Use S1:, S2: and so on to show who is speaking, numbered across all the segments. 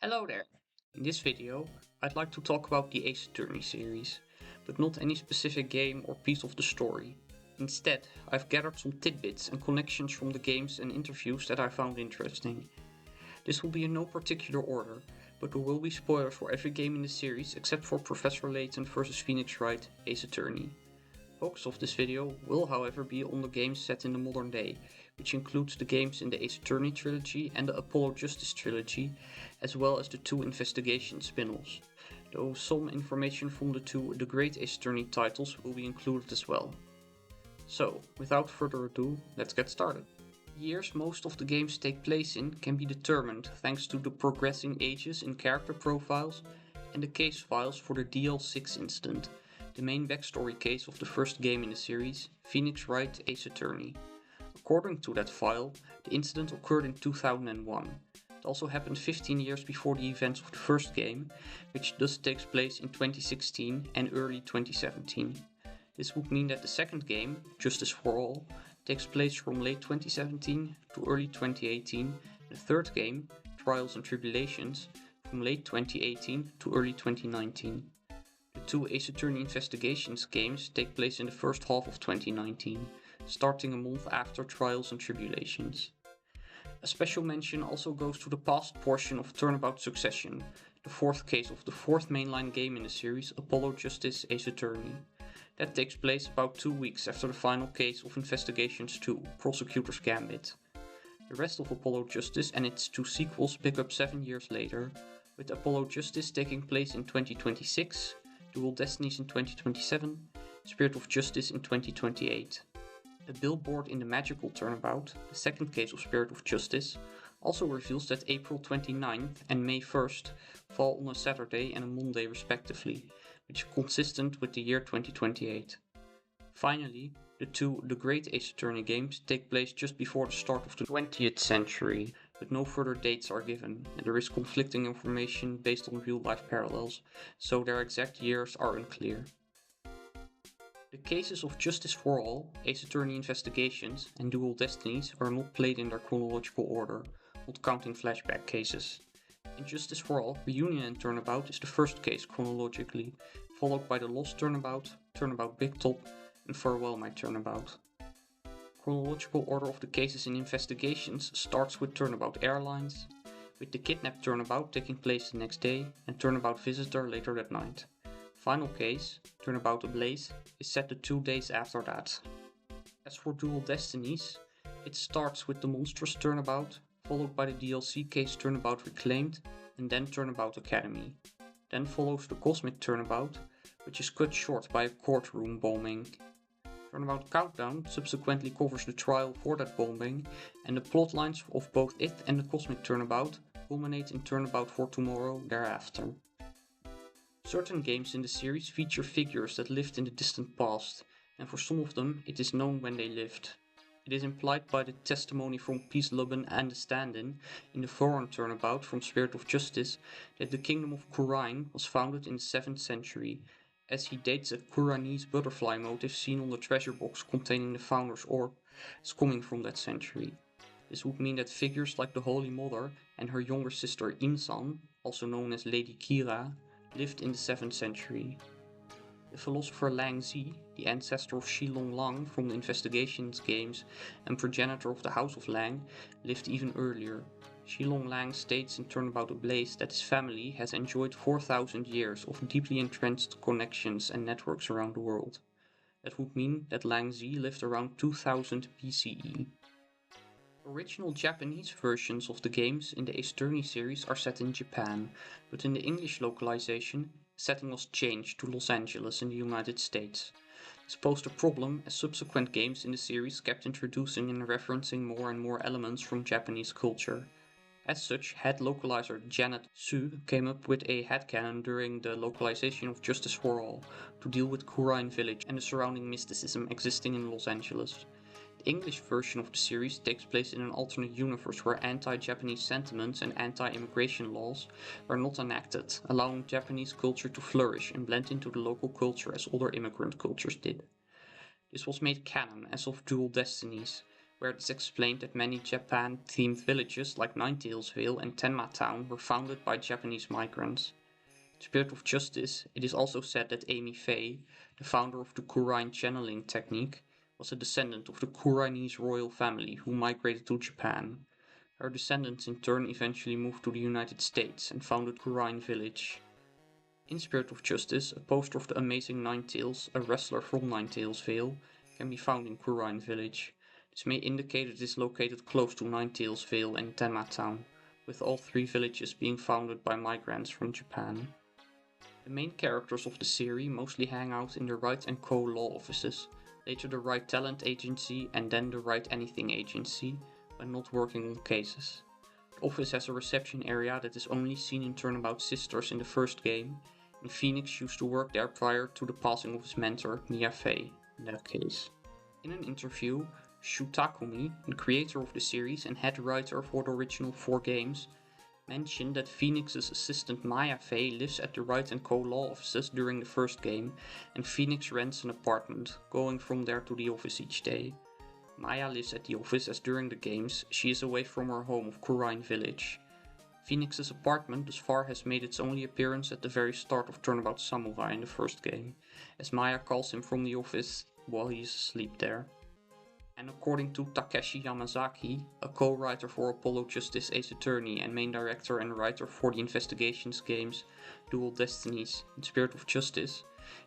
S1: Hello there! In this video, I'd like to talk about the Ace Attorney series, but not any specific game or piece of the story. Instead, I've gathered some tidbits and connections from the games and interviews that I found interesting. This will be in no particular order, but there will be spoilers for every game in the series except for Professor Layton vs Phoenix Wright Ace Attorney. Focus of this video will however be on the games set in the modern day, which includes the games in the Ace Attorney trilogy and the Apollo Justice trilogy, as well as the two investigation spin-offs, though some information from the two The Great Ace Attorney titles will be included as well. So, without further ado, let's get started. The years most of the games take place in can be determined thanks to the progressing ages in character profiles and the case files for the DL6 incident, the main backstory case of the first game in the series, Phoenix Wright Ace Attorney. According to that file, the incident occurred in 2001. It also happened 15 years before the events of the first game, which thus takes place in 2016 and early 2017. This would mean that the second game, Justice for All, takes place from late 2017 to early 2018, and the third game, Trials and Tribulations, from late 2018 to early 2019. The two Ace Attorney Investigations games take place in the first half of 2019, starting a month after Trials and Tribulations. A special mention also goes to the past portion of Turnabout Succession, the fourth case of the fourth mainline game in the series, Apollo Justice Ace Attorney. That takes place about 2 weeks after the final case of Investigations 2, Prosecutor's Gambit. The rest of Apollo Justice and its two sequels pick up 7 years later, with Apollo Justice taking place in 2026, Dual Destinies in 2027, Spirit of Justice in 2028. A billboard in the Magical Turnabout, the second case of Spirit of Justice, also reveals that April 29th and May 1st fall on a Saturday and a Monday respectively, which is consistent with the year 2028. Finally, the two The Great Ace Attorney games take place just before the start of the 20th century, but no further dates are given, and there is conflicting information based on real-life parallels, so their exact years are unclear. The cases of Justice for All, Ace Attorney Investigations, and Dual Destinies are not played in their chronological order, not counting flashback cases. In Justice for All, Reunion and Turnabout is the first case chronologically, followed by the Lost Turnabout, Turnabout Big Top, and Farewell My Turnabout. Chronological order of the cases in Investigations starts with Turnabout Airlines, with the Kidnap Turnabout taking place the next day, and Turnabout Visitor later that night. Final case, Turnabout Ablaze, is set to 2 days after that. As for Dual Destinies, it starts with the Monstrous Turnabout, followed by the DLC case Turnabout Reclaimed, and then Turnabout Academy. Then follows the Cosmic Turnabout, which is cut short by a courtroom bombing. Turnabout Countdown subsequently covers the trial for that bombing, and the plotlines of both it and the Cosmic Turnabout culminate in Turnabout for Tomorrow thereafter. Certain games in the series feature figures that lived in the distant past, and for some of them it is known when they lived. It is implied by the testimony from Peace Lubben and the stand-in in the Foreign Turnabout from Spirit of Justice that the kingdom of Khura'in was founded in the 7th century, as he dates a Khura'inese butterfly motif seen on the treasure box containing the founder's orb as coming from that century. This would mean that figures like the Holy Mother and her younger sister Insan, also known as Lady Kira, lived in the 7th century. The philosopher Lang Zi, the ancestor of Shilong Lang from the Investigations games and progenitor of the House of Lang, lived even earlier. Shilong Lang states in Turnabout Ablaze that his family has enjoyed 4,000 years of deeply entrenched connections and networks around the world. That would mean that Lang Zi lived around 2000 BCE. Original Japanese versions of the games in the Ace Attorney series are set in Japan, but in the English localization, the setting was changed to Los Angeles in the United States. This posed a problem as subsequent games in the series kept introducing and referencing more and more elements from Japanese culture. As such, head localizer Janet Su came up with a headcanon during the localization of Justice for All to deal with Khura'in village and the surrounding mysticism existing in Los Angeles. The English version of the series takes place in an alternate universe where anti-Japanese sentiments and anti-immigration laws were not enacted, allowing Japanese culture to flourish and blend into the local culture as other immigrant cultures did. This was made canon as of Dual Destinies, where it is explained that many Japan-themed villages like Ninetales and Tenma Town were founded by Japanese migrants. In Spirit of Justice, it is also said that Amy Faye, the founder of the Khura'in channeling technique, was a descendant of the Khura'inese royal family who migrated to Japan. Her descendants in turn eventually moved to the United States and founded Khura'in Village. In Spirit of Justice, a poster of the amazing Ninetales, a wrestler from Ninetales, can be found in Khura'in Village. This may indicate it is located close to Ninetales and Tenma Town, with all three villages being founded by migrants from Japan. The main characters of the series mostly hang out in the Right & Co. law offices, later the Right Talent Agency and then the Right Anything Agency, when not working on cases. The office has a reception area that is only seen in Turnabout Sisters in the first game, and Phoenix used to work there prior to the passing of his mentor, Mia Fey, in that case. In an interview, Shu Takumi, the creator of the series and head writer for the original 4 games, mentioned that Phoenix's assistant Maya Fey lives at the Right & Co. law offices during the first game, and Phoenix rents an apartment, going from there to the office each day. Maya lives at the office as during the games she is away from her home of Khura'in Village. Phoenix's apartment thus far has made its only appearance at the very start of Turnabout Samurai in the first game, as Maya calls him from the office while he is asleep there. And according to Takeshi Yamazaki, a co-writer for Apollo Justice Ace Attorney and main director and writer for the investigations games Dual Destinies and Spirit of Justice,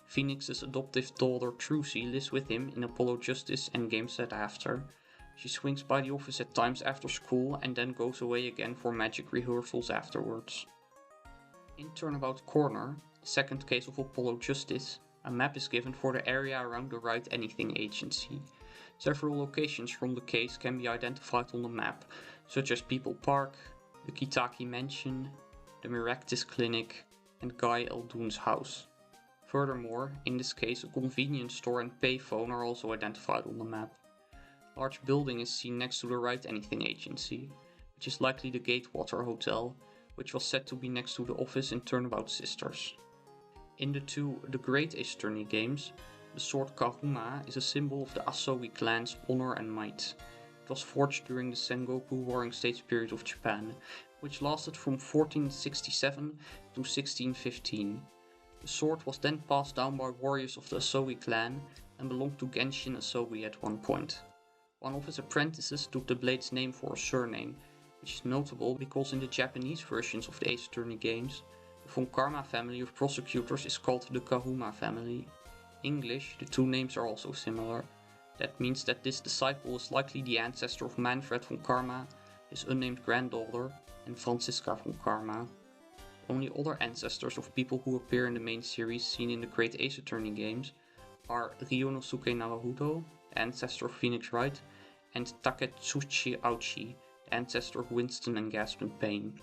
S1: Phoenix's adoptive daughter Trucy lives with him in Apollo Justice and games set after. She swings by the office at times after school and then goes away again for magic rehearsals afterwards. In Turnabout Corner, the second case of Apollo Justice, a map is given for the area around the Right Anything Agency. Several locations from the case can be identified on the map, such as People Park, the Kitaki Mansion, the Miractis Clinic, and Guy Eldoon's house. Furthermore, in this case a convenience store and payphone are also identified on the map. A large building is seen next to the Right Anything Agency, which is likely the Gatewater Hotel, which was said to be next to the office in Turnabout Sisters. In the Great Ace Attorney games, the sword Kahuma is a symbol of the Asogi clan's honor and might. It was forged during the Sengoku Warring States period of Japan, which lasted from 1467 to 1615. The sword was then passed down by warriors of the Asogi clan and belonged to Genshin Asogi at one point. One of his apprentices took the blade's name for a surname, which is notable because in the Japanese versions of the Ace Attorney games, the Von Karma family of prosecutors is called the Kahuma family. In English, the two names are also similar. That means that this disciple is likely the ancestor of Manfred von Karma, his unnamed granddaughter, and Franziska von Karma. The only other ancestors of people who appear in the main series seen in the Great Ace Attorney games are Ryonosuke Naruto, the ancestor of Phoenix Wright, and Taketsuchi Auchi, the ancestor of Winston and Gaspin Payne.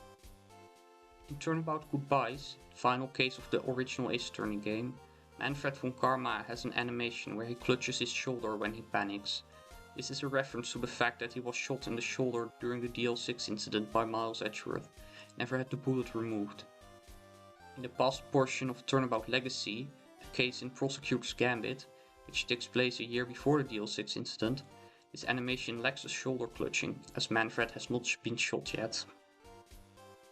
S1: In Turnabout Goodbyes, the final case of the original Ace Attorney game, Manfred von Karma has an animation where he clutches his shoulder when he panics. This is a reference to the fact that he was shot in the shoulder during the DL6 incident by Miles Edgeworth, never had the bullet removed. In the past portion of Turnabout Legacy, the case in Prosecutor's Gambit, which takes place a year before the DL6 incident, this animation lacks a shoulder clutching, as Manfred has not been shot yet.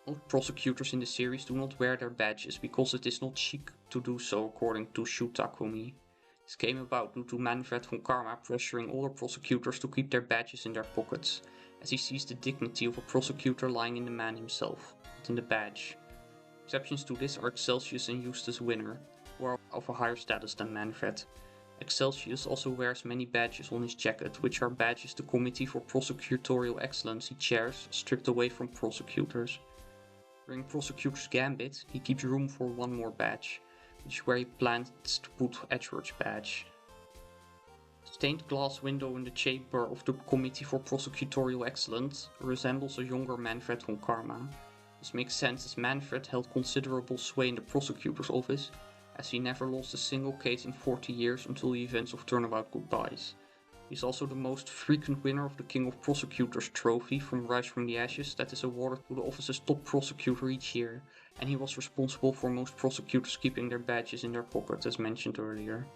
S1: All prosecutors in the series do not wear their badges because it is not chic to do so, according to Shu Takumi. This came about due to Manfred von Karma pressuring other prosecutors to keep their badges in their pockets, as he sees the dignity of a prosecutor lying in the man himself, not in the badge. Exceptions to this are Excelsius and Eustace Winner, who are of a higher status than Manfred. Excelsius also wears many badges on his jacket, which are badges the Committee for Prosecutorial Excellency chairs stripped away from prosecutors. During Prosecutor's Gambit, he keeps room for one more badge, which is where he plans to put Edgeworth's badge. The stained glass window in the chamber of the Committee for Prosecutorial Excellence resembles a younger Manfred von Karma. This makes sense as Manfred held considerable sway in the prosecutor's office, as he never lost a single case in 40 years until the events of Turnabout Goodbyes. He is also the most frequent winner of the King of Prosecutors trophy from Rise from the Ashes that is awarded to the office's top prosecutor each year, and he was responsible for most prosecutors keeping their badges in their pockets as mentioned earlier.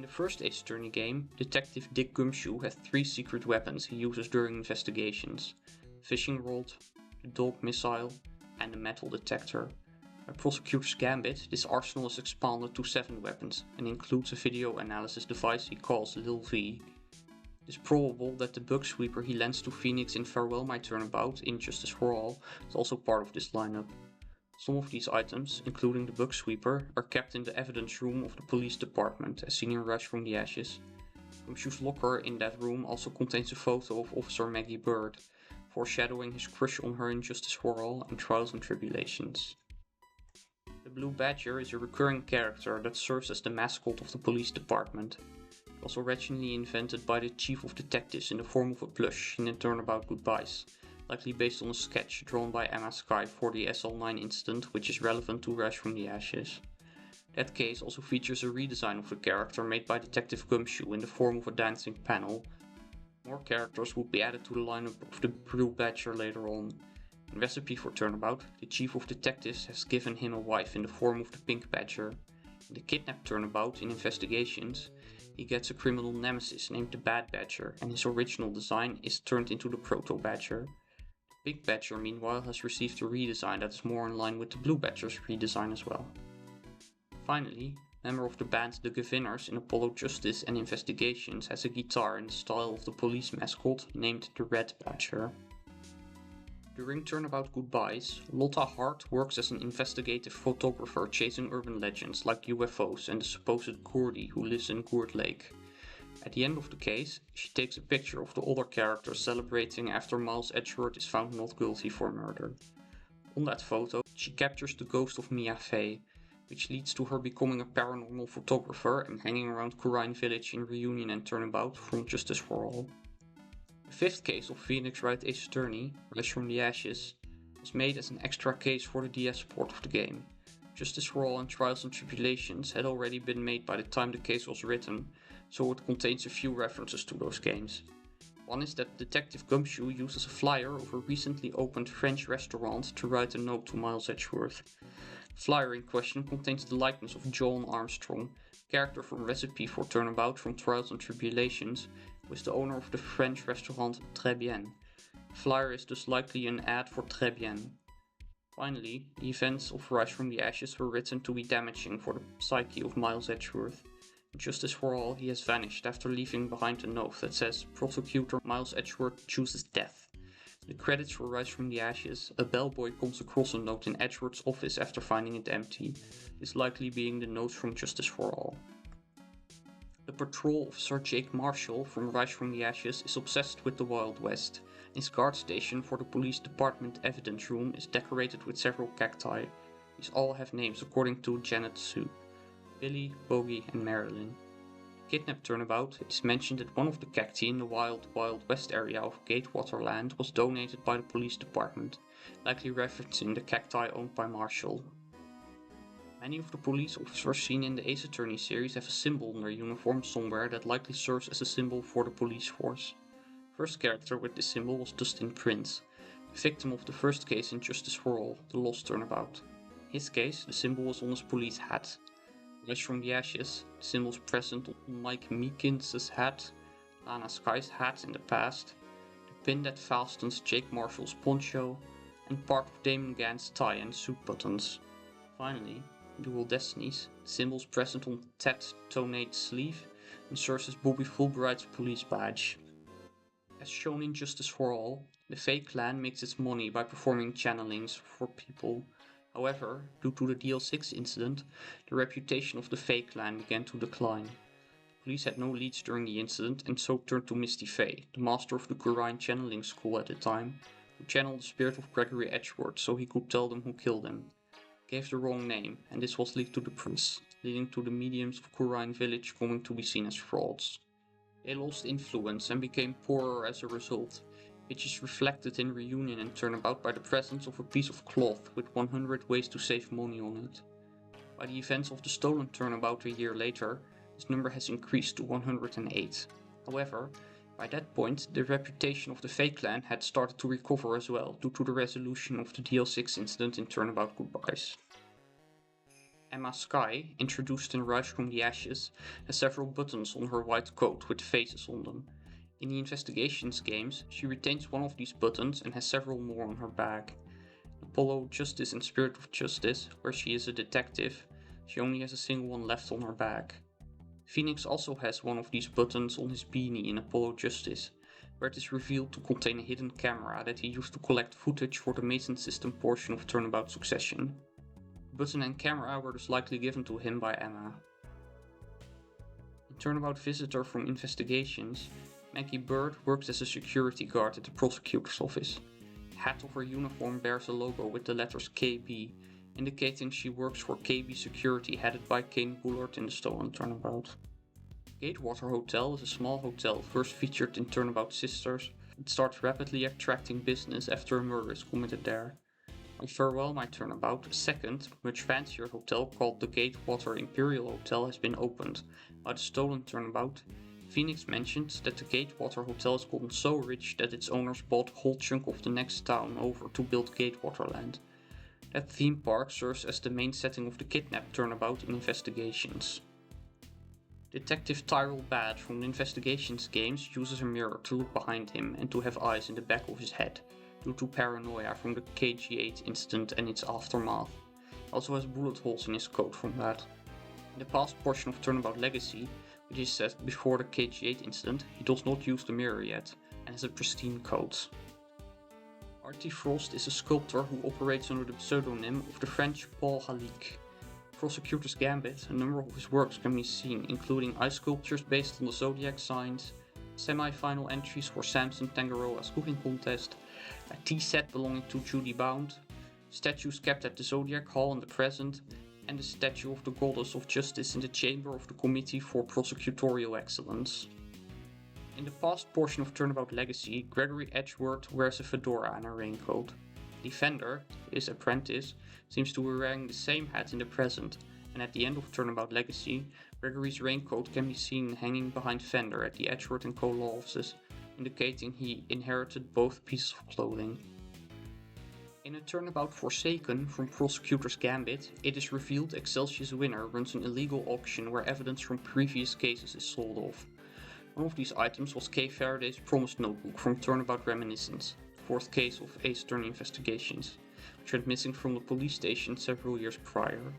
S1: In the first Ace Attorney game, Detective Dick Gumshoe has 3 secret weapons he uses during investigations: the fishing rod, the dog missile, and the metal detector. By Prosecutor's Gambit, this arsenal is expanded to 7 weapons and includes a video analysis device he calls Lil V. It is probable that the bug sweeper he lends to Phoenix in Farewell My Turnabout in Justice for All is also part of this lineup. Some of these items, including the bug sweeper, are kept in the evidence room of the police department, as seen in Rise from the Ashes. Gumshoe's locker in that room also contains a photo of Officer Maggie Bird, foreshadowing his crush on her in Justice for All and Trials and Tribulations. The Blue Badger is a recurring character that serves as the mascot of the police department. It was originally invented by the Chief of Detectives in the form of a plush in Turnabout Goodbyes, likely based on a sketch drawn by Emma Sky for the SL9 incident, which is relevant to Rise from the Ashes. That case also features a redesign of the character made by Detective Gumshoe in the form of a dancing panel. More characters would be added to the lineup of the Blue Badger later on. In Recipe for Turnabout, the Chief of Detectives has given him a wife in the form of the Pink Badger. In the Kidnap Turnabout in Investigations, he gets a criminal nemesis named the Bad Badger, and his original design is turned into the Proto Badger. The Pink Badger meanwhile has received a redesign that is more in line with the Blue Badger's redesign as well. Finally, member of the band The Gavinners in Apollo Justice and Investigations has a guitar in the style of the police mascot named the Red Badger. During Turnabout Goodbyes, Lotta Hart works as an investigative photographer chasing urban legends like UFOs and the supposed Gordy who lives in Gourd Lake. At the end of the case, she takes a picture of the other characters celebrating after Miles Edgeworth is found not guilty for murder. On that photo, she captures the ghost of Mia Fey, which leads to her becoming a paranormal photographer and hanging around Khura'in village in Reunion and Turnabout from Justice for All. The fifth case of Phoenix Wright Ace Attorney, Rise from the Ashes, was made as an extra case for the DS port of the game. Justice for All and Trials and Tribulations had already been made by the time the case was written, so it contains a few references to those games. One is that Detective Gumshoe uses a flyer of a recently opened French restaurant to write a note to Miles Edgeworth. The flyer in question contains the likeness of John Armstrong, character from Recipe for Turnabout from Trials and Tribulations, who is the owner of the French restaurant Très Bien. The flyer is thus likely an ad for Très Bien. Finally, the events of Rise from the Ashes were written to be damaging for the psyche of Miles Edgeworth. In Justice for All, he has vanished after leaving behind a note that says Prosecutor Miles Edgeworth chooses death. In the credits for Rise from the Ashes, a bellboy comes across a note in Edgeworth's office after finding it empty, this likely being the note from Justice for All. The patrol officer Jake Marshall from Rise from the Ashes is obsessed with the Wild West. His guard station for the police department evidence room is decorated with several cacti. These all have names according to Janet Sue: Billy, Bogey, and Marilyn. Kidnap Turnabout, it is mentioned that one of the cacti in the Wild West area of Gatewater Land was donated by the police department, likely referencing the cacti owned by Marshall. Many of the police officers seen in the Ace Attorney series have a symbol on their uniform somewhere that likely serves as a symbol for the police force. The first character with this symbol was Dustin Prince, the victim of the first case in Justice for All, the Lost Turnabout. In his case, the symbol was on his police hat. Rise from the Ashes, the symbol is present on Mike Meekins' hat, Lana Sky's hat in the past, the pin that fastens Jake Marshall's poncho, and part of Damon Gann's tie and suit buttons. Finally, Dual Destinies, the symbol is present on Ted Tonate's sleeve and serves as Bobby Fulbright's police badge. As shown in Justice for All, the Fae clan makes its money by performing channelings for people. However, due to the DL6 incident, the reputation of the Fae clan began to decline. The police had no leads during the incident and so turned to Misty Fae, the master of the Khura'in channeling school at the time, who channeled the spirit of Gregory Edgeworth so he could tell them who killed him. He gave the wrong name, and this was leaked to the press, leading to the mediums of Khura'in village coming to be seen as frauds. They lost influence and became poorer as a result, which is reflected in Reunion and Turnabout by the presence of a piece of cloth with 100 ways to save money on it. By the events of the stolen Turnabout a year later, this number has increased to 108. However, by that point, the reputation of the Fae clan had started to recover as well due to the resolution of the DL6 incident in Turnabout Goodbyes. Emma Skye, introduced in Rise from the Ashes, has several buttons on her white coat with faces on them. In the Investigations games, she retains one of these buttons and has several more on her bag. In Apollo Justice and Spirit of Justice, where she is a detective, she only has a single one left on her bag. Phoenix also has one of these buttons on his beanie in Apollo Justice, where it is revealed to contain a hidden camera that he used to collect footage for the Mason system portion of Turnabout Succession. The button and camera were thus likely given to him by Emma. In Turnabout Visitor from Investigations, Maggie Bird works as a security guard at the prosecutor's office. The hat of her uniform bears a logo with the letters KB, indicating she works for KB Security headed by Kane Bullard in the Stolen Turnabout. Gatewater Hotel is a small hotel first featured in Turnabout Sisters. It starts rapidly attracting business after a murder is committed there. In Farewell My Turnabout, a second, much fancier hotel called the Gatewater Imperial Hotel has been opened. By the Stolen Turnabout, Phoenix mentions that the Gatewater Hotel has gotten so rich that its owners bought a whole chunk of the next town over to build Gatewater Land. That theme park serves as the main setting of the kidnap turnabout in Investigations. Detective Tyrell Bad from the Investigations games uses a mirror to look behind him and to have eyes in the back of his head, due to paranoia from the KG-8 incident and its aftermath. He also has bullet holes in his coat from that. In the past portion of Turnabout Legacy, which is set before the KG-8 incident, he does not use the mirror yet, and has a pristine coat. Artie Frost is a sculptor who operates under the pseudonym of the French Paul Halique. Prosecutor's Gambit, a number of his works can be seen, including ice sculptures based on the zodiac signs, semi-final entries for Samson Tangaroa's cooking contest, a tea set belonging to Judy Bound, statues kept at the Zodiac Hall in the present, and a statue of the Goddess of Justice in the chamber of the Committee for Prosecutorial Excellence. In the past portion of Turnabout Legacy, Gregory Edgeworth wears a fedora and a raincoat. Defender, his apprentice, seems to be wearing the same hat in the present, and at the end of Turnabout Legacy, Gregory's raincoat can be seen hanging behind Fender at the Edgeworth & Co. law offices, indicating he inherited both pieces of clothing. In a Turnabout Forsaken from Prosecutor's Gambit, it is revealed Excelsius Winner runs an illegal auction where evidence from previous cases is sold off. One of these items was Kay Faraday's promised notebook from Turnabout Reminiscence, the fourth case of Ace Attorney investigations, which went missing from the police station several years prior.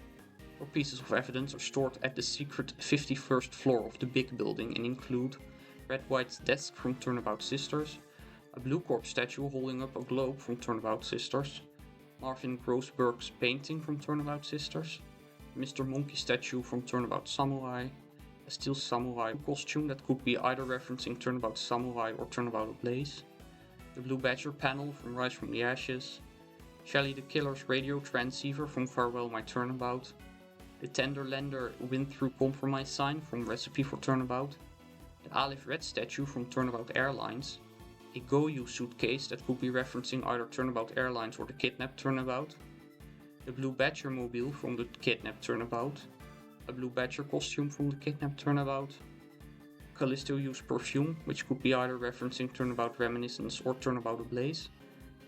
S1: Four pieces of evidence are stored at the secret 51st floor of the big building and include Red White's desk from Turnabout Sisters, a Blue Corp statue holding up a globe from Turnabout Sisters, Marvin Grossberg's painting from Turnabout Sisters, Mr. Monkey statue from Turnabout Samurai, a steel samurai costume that could be either referencing Turnabout Samurai or Turnabout Ablaze, the Blue Badger panel from Rise from the Ashes, Shelly the Killer's radio transceiver from Farewell My Turnabout, the Tenderlander Win Through Compromise sign from Recipe for Turnabout, the Aleph Red statue from Turnabout Airlines, a Goyu suitcase that could be referencing either Turnabout Airlines or the Kidnap Turnabout, the Blue Badger mobile from the Kidnap Turnabout, a Blue Badger costume from the Kidnap Turnabout, Callisto used perfume, which could be either referencing Turnabout Reminiscence or Turnabout Ablaze,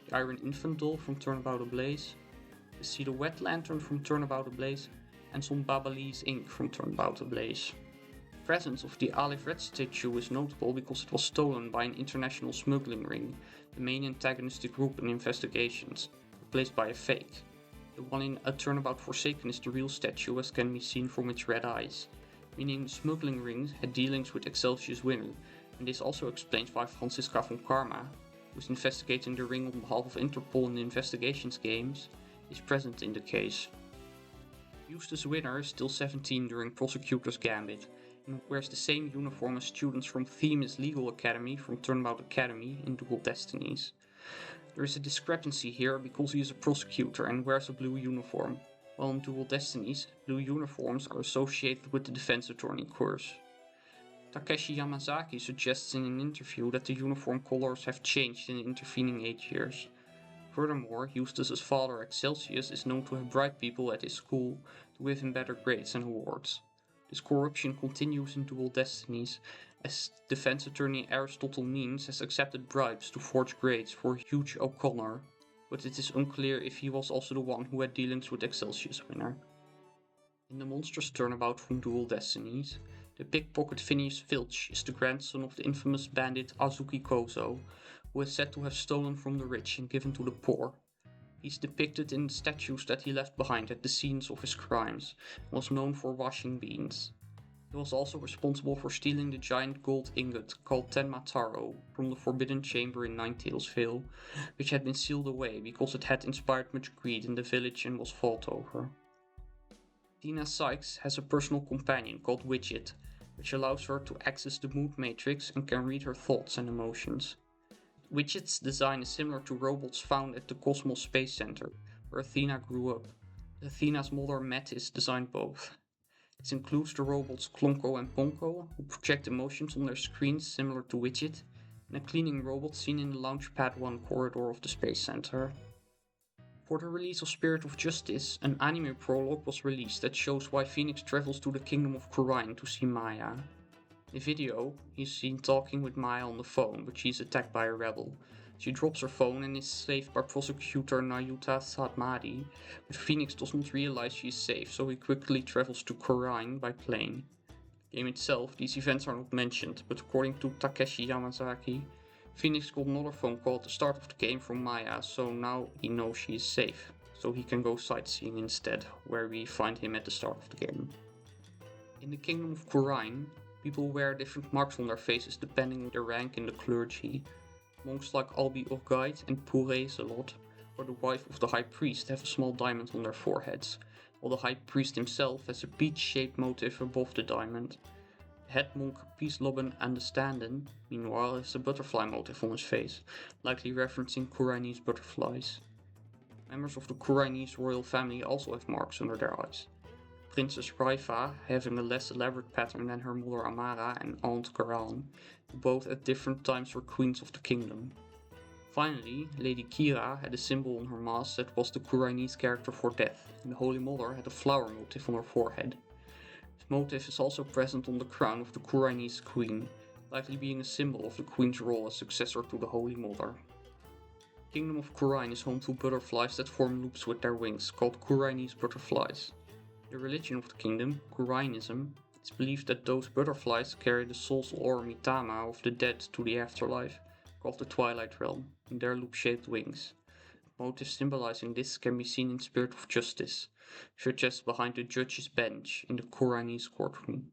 S1: the Iron Infant doll from Turnabout Ablaze, the Silhouette lantern from Turnabout Ablaze, and some Babalese ink from Turnabout Ablaze. The presence of the Aleph Red statue is notable because it was stolen by an international smuggling ring, the main antagonistic group in investigations, replaced by a fake. The one in A Turnabout Forsaken is the real statue, as can be seen from its red eyes, meaning the smuggling ring had dealings with Excelsius Winner, and this also explains why Franziska von Karma, who is investigating the ring on behalf of Interpol in the Investigations games, is present in the case. Eustace Winner is still 17 during Prosecutor's Gambit, and wears the same uniform as students from Themis Legal Academy from Turnabout Academy in Dual Destinies. There is a discrepancy here because he is a prosecutor and wears a blue uniform, while in Dual Destinies, blue uniforms are associated with the defense attorney course. Takeshi Yamazaki suggests in an interview that the uniform colors have changed in the intervening 8 years. Furthermore, Eustace's father Excelsius is known to have bribed people at his school to give him better grades and awards. This corruption continues in Dual Destinies, as defense attorney Aristotle Means has accepted bribes to forge grades for Hugh O'Connor, but it is unclear if he was also the one who had dealings with Excelsius Winner. In the monstrous turnabout from Dual Destinies, the pickpocket Phineas Filch is the grandson of the infamous bandit Azuki Kozo, who is said to have stolen from the rich and given to the poor. He is depicted in the statues that he left behind at the scenes of his crimes, and was known for washing beans. He was also responsible for stealing the giant gold ingot called Tenmataro from the Forbidden Chamber in Ninetales Vale, which had been sealed away because it had inspired much greed in the village and was fought over. Tina Sykes has a personal companion called Widget, which allows her to access the mood matrix and can read her thoughts and emotions. Widget's design is similar to robots found at the Cosmos Space Center, where Athena grew up. Athena's mother Metis designed both. This includes the robots Klonko and Ponko, who project emotions on their screens similar to Widget, and a cleaning robot seen in the Launchpad 1 corridor of the Space Center. For the release of Spirit of Justice, an anime prologue was released that shows why Phoenix travels to the kingdom of Khura'in to see Maya. In the video, he is seen talking with Maya on the phone, but she is attacked by a rebel. She drops her phone and is saved by Prosecutor Nayuta Sadmadi, but Phoenix does not realize she is safe, so he quickly travels to Khura'in by plane. In the game itself, these events are not mentioned, but according to Takeshi Yamazaki, Phoenix got another phone call at the start of the game from Maya, so now he knows she is safe, so he can go sightseeing instead, where we find him at the start of the game. In the Kingdom of Khura'in, people wear different marks on their faces depending on their rank in the clergy. Monks like Albi of Guide and Puree Zelot, or the wife of the High Priest, have a small diamond on their foreheads, while the High Priest himself has a peach-shaped motif above the diamond. The head monk Peaceloben and the stand-in, meanwhile, has a butterfly motif on his face, likely referencing Khura'inese butterflies. Members of the Khura'inese royal family also have marks under their eyes. Princess Raifa having a less elaborate pattern than her mother Amara and aunt Khura'in, who both at different times were queens of the kingdom. Finally, Lady Kira had a symbol on her mask that was the Khura'inese character for death, and the Holy Mother had a flower motif on her forehead. This motif is also present on the crown of the Khura'inese queen, likely being a symbol of the queen's role as successor to the Holy Mother. The Kingdom of Khura'in is home to butterflies that form loops with their wings, called Khura'inese butterflies. The religion of the kingdom, Khura'inism, it's believed that those butterflies carry the souls or mitama of the dead to the afterlife, called the Twilight Realm, in their loop-shaped wings. Motifs symbolizing this can be seen in Spirit of Justice, such as behind the judge's bench in the Khura'inese courtroom.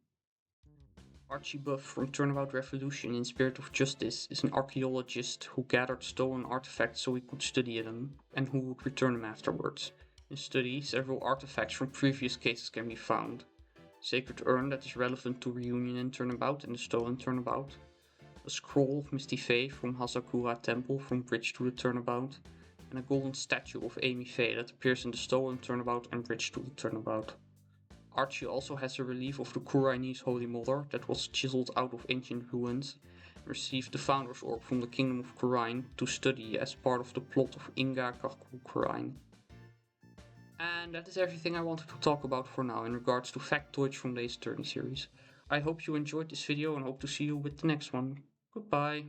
S1: Archie Buff from Turnabout Revolution in Spirit of Justice is an archaeologist who gathered stolen artifacts so he could study them, and who would return them afterwards. In study, several artifacts from previous cases can be found. A sacred urn that is relevant to Reunion and Turnabout and the Stolen Turnabout. A scroll of Misty Fae from Hazakura Temple from Bridge to the Turnabout. And a golden statue of Amy Fae that appears in the Stolen Turnabout and Bridge to the Turnabout. Archie also has a relief of the Khura'inese Holy Mother that was chiseled out of ancient ruins and received the Founder's Orb from the Kingdom of Khura'in to study as part of the plot of Inga Karku Khura'in. And that is everything I wanted to talk about for now in regards to factoids from the Ace Attorney series. I hope you enjoyed this video and hope to see you with the next one. Goodbye.